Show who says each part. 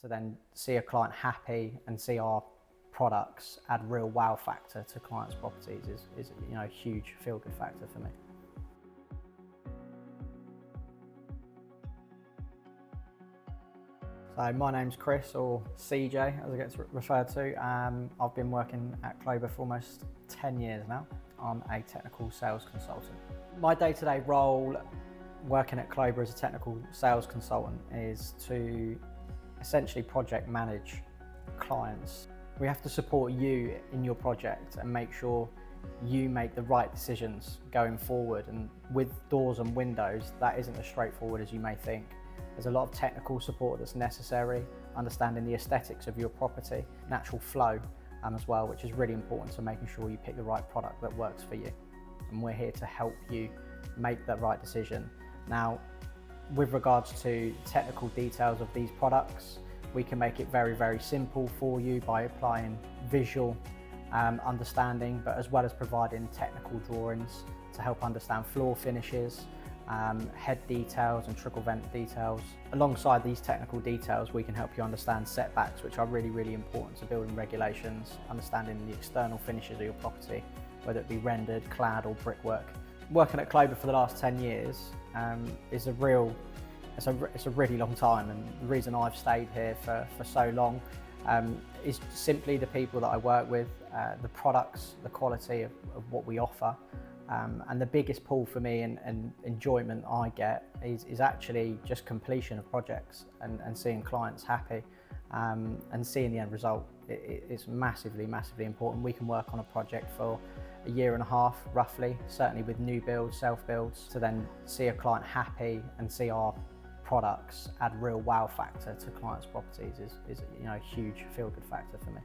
Speaker 1: to then see a client happy and see our products add real wow factor to clients' properties is a huge feel-good factor for me. So my name's Chris, or CJ as it gets referred to. I've been working at Kloeber for almost 10 years now. I'm a technical sales consultant. My day-to-day role working at Kloeber as a technical sales consultant is to essentially project manage clients. We have to support you in your project and make sure you make the right decisions going forward. And with doors and windows, that isn't as straightforward as you may think. There's a lot of technical support that's necessary, understanding the aesthetics of your property, natural flow as well, which is really important to making sure you pick the right product that works for you. And we're here to help you make that right decision. Now, with regards to technical details of these products, we can make it very, very simple for you by applying visual understanding, but as well as providing technical drawings to help understand floor finishes, head details and trickle vent details. Alongside these technical details, we can help you understand setbacks, which are really, really important to building regulations, understanding the external finishes of your property, whether it be rendered, clad or brickwork. Working at Kloeber for the last 10 years is a really long time, and the reason I've stayed here for so long is simply the people that I work with, the products, the quality of what we offer. And the biggest pull for me and enjoyment I get is actually just completion of projects and seeing clients happy and seeing the end result. It's massively, massively important. We can work on a project for a year and a half, roughly, certainly with new builds, self-builds, to then see a client happy and see our products add real wow factor to clients' properties is a huge feel-good factor for me.